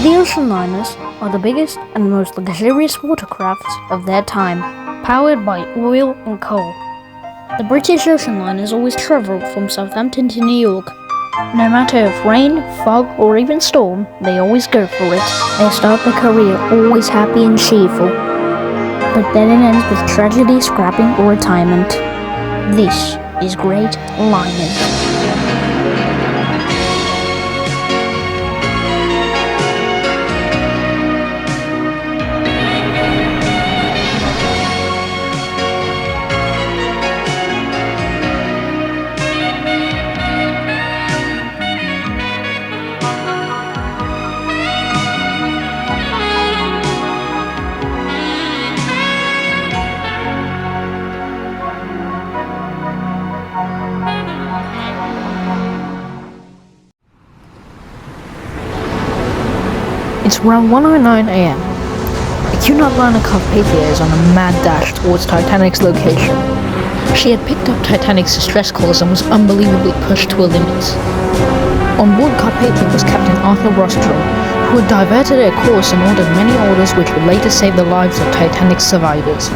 The ocean liners are the biggest and most luxurious watercrafts of their time, powered by oil and coal. The British ocean liners always travel from Southampton to New York. No matter if rain, fog, or even storm, they always go for it. They start their career always happy and cheerful, but then it ends with tragedy, scrapping, or retirement. This is Great Liners. It's around 1:09 a.m. The Cunard liner Carpathia is on a mad dash towards Titanic's location. She had picked up Titanic's distress calls and was unbelievably pushed to her limits. On board Carpathia was Captain Arthur Rostrum, who had diverted her course and ordered many orders which would later save the lives of Titanic's survivors.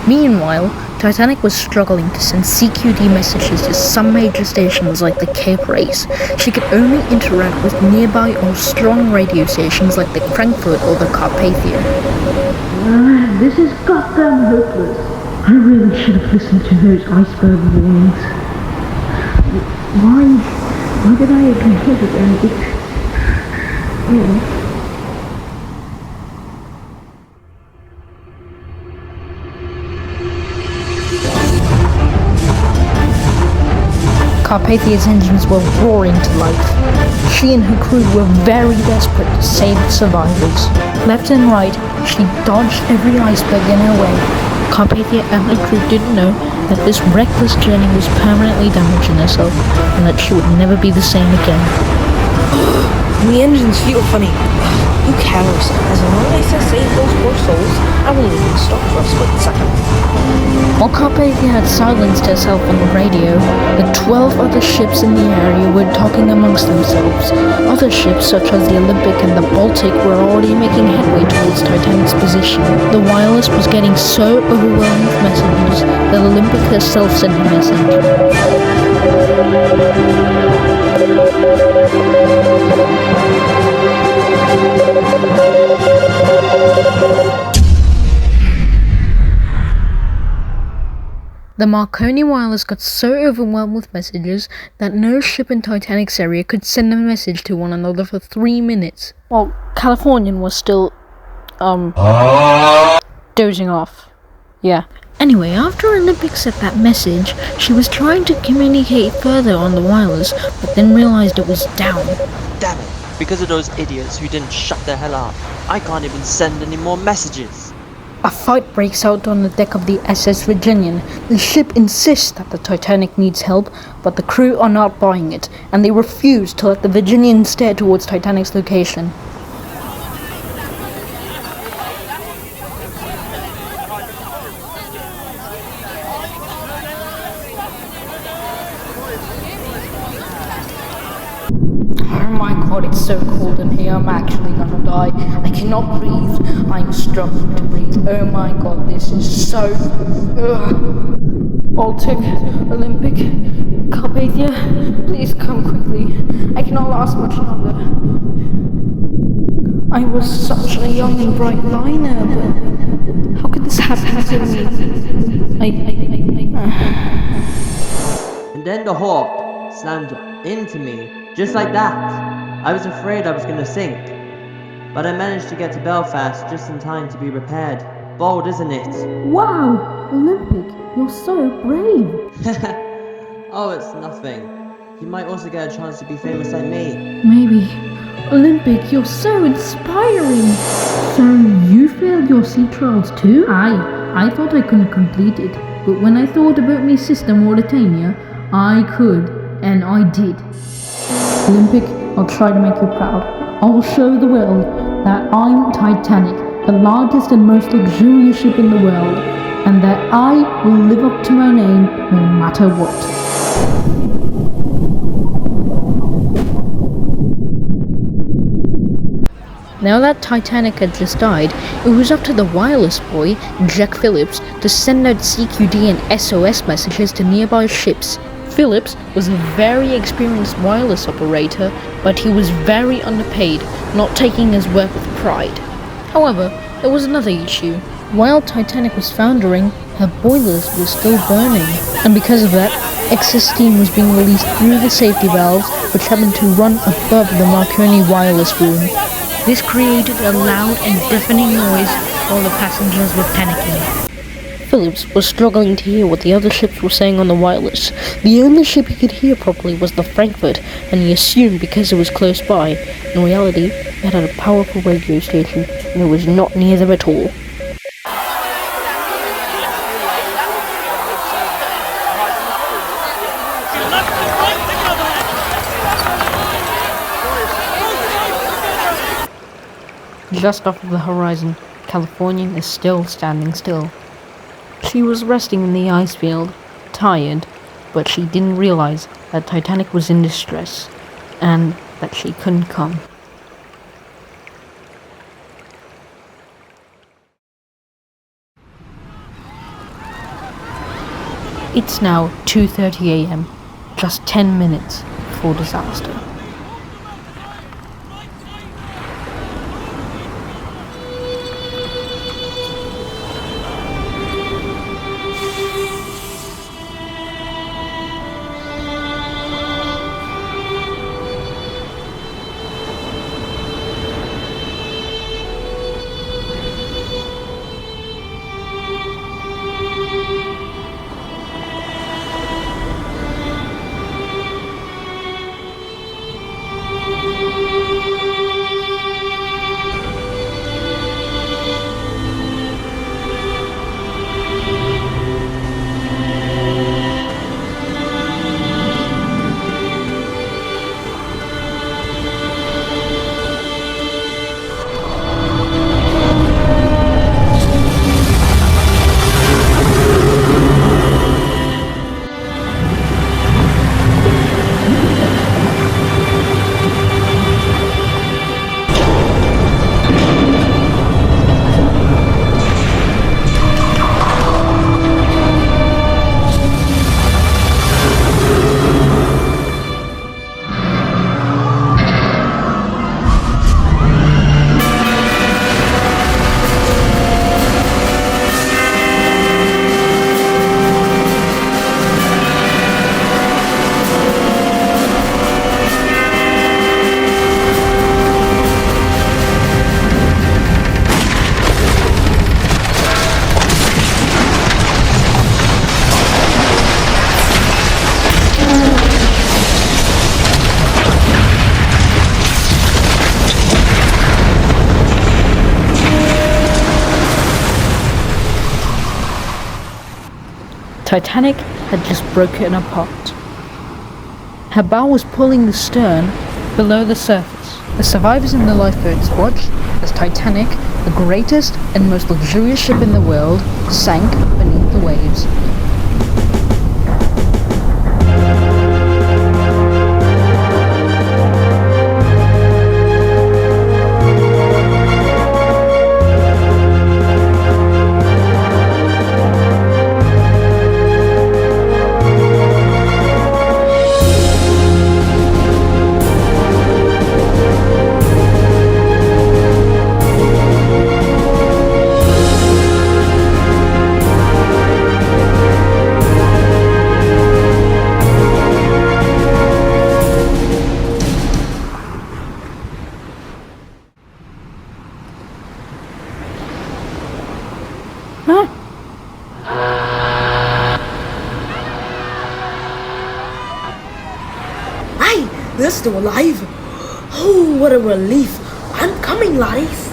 Meanwhile, Titanic was struggling to send CQD messages to some major stations like the Cape Race. She could only interact with nearby or strong radio stations like the Frankfurt or the Carpathia. This is goddamn hopeless. I really should have listened to those iceberg warnings. Why did I ignore it? Carpathia's engines were roaring to life. She and her crew were very desperate to save the survivors. Left and right, she dodged every iceberg in her way. Carpathia and her crew didn't know that this reckless journey was permanently damaging herself and that she would never be the same again. The engines feel funny. Who cares? As long as I save those poor souls, I won't even stop for a split second. While Carpathia had silenced herself on the radio, the 12 other ships in the area were talking amongst themselves. Other ships, such as the Olympic and the Baltic, were already making headway towards Titanic's position. The wireless was getting so overwhelmed with messages that Olympic herself sent a message. The Marconi wireless got so overwhelmed with messages that no ship in Titanic's area could send a message to one another for 3 minutes. Well, Californian was still, dozing off. Yeah. Anyway, after Olympic sent that message, she was trying to communicate further on the wireless, but then realized it was down. Damn it! Because of those idiots who didn't shut the hell up, I can't even send any more messages. A fight breaks out on the deck of the SS Virginian. The ship insists that the Titanic needs help, but the crew are not buying it, and they refuse to let the Virginian steer towards Titanic's location. Oh my god, it's so cold in here, I'm actually gonna die. I cannot breathe, I'm struggling to breathe. Oh my god, this is so... Baltic, Olympic, Carpathia, please come quickly. I cannot last much longer. I was such a young and bright liner, but how could this happen to me? And then the hawk slammed into me, just like that. I was afraid I was gonna sink, but I managed to get to Belfast just in time to be repaired. Bold, isn't it? Wow! Olympic, you're so brave. Oh, it's nothing. You might also get a chance to be famous like me. Maybe. Olympic, you're so inspiring. So you failed your sea trials too? I thought I couldn't complete it, but when I thought about my sister Mauritania, I could, and I did. Olympic, I'll try to make you proud. I will show the world that I'm Titanic, the largest and most luxurious ship in the world, and that I will live up to my name no matter what. Now that Titanic had just died, it was up to the wireless boy, Jack Phillips, to send out CQD and SOS messages to nearby ships. Phillips was a very experienced wireless operator, but he was very underpaid, not taking his work with pride. However, there was another issue. While Titanic was foundering, her boilers were still burning, and because of that, excess steam was being released through the safety valves, which happened to run above the Marconi wireless room. This created a loud and deafening noise while the passengers were panicking. Phillips was struggling to hear what the other ships were saying on the wireless. The only ship he could hear properly was the Frankfurt, and he assumed because it was close by. In reality, it had a powerful radio station, and it was not near them at all. Just off of the horizon, California is still standing still. She was resting in the ice field, tired, but she didn't realize that Titanic was in distress, and that she couldn't come. It's now 2:30 a.m., just 10 minutes before disaster. Titanic had just broken apart. Her bow was pulling the stern below the surface. The survivors in the lifeboats watched as Titanic, the greatest and most luxurious ship in the world, sank beneath the waves. still alive. Oh, what a relief. I'm coming, laddies.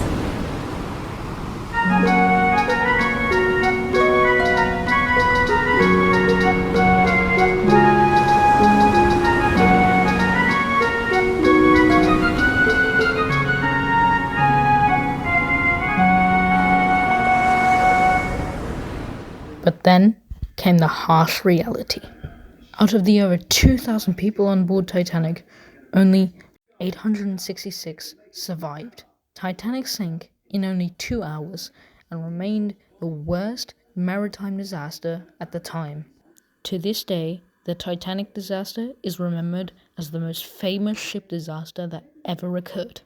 But then came the harsh reality. Out of the over 2,000 people on board Titanic, only 866 survived. Titanic sank in only 2 hours and remained the worst maritime disaster at the time. To this day, the Titanic disaster is remembered as the most famous ship disaster that ever occurred.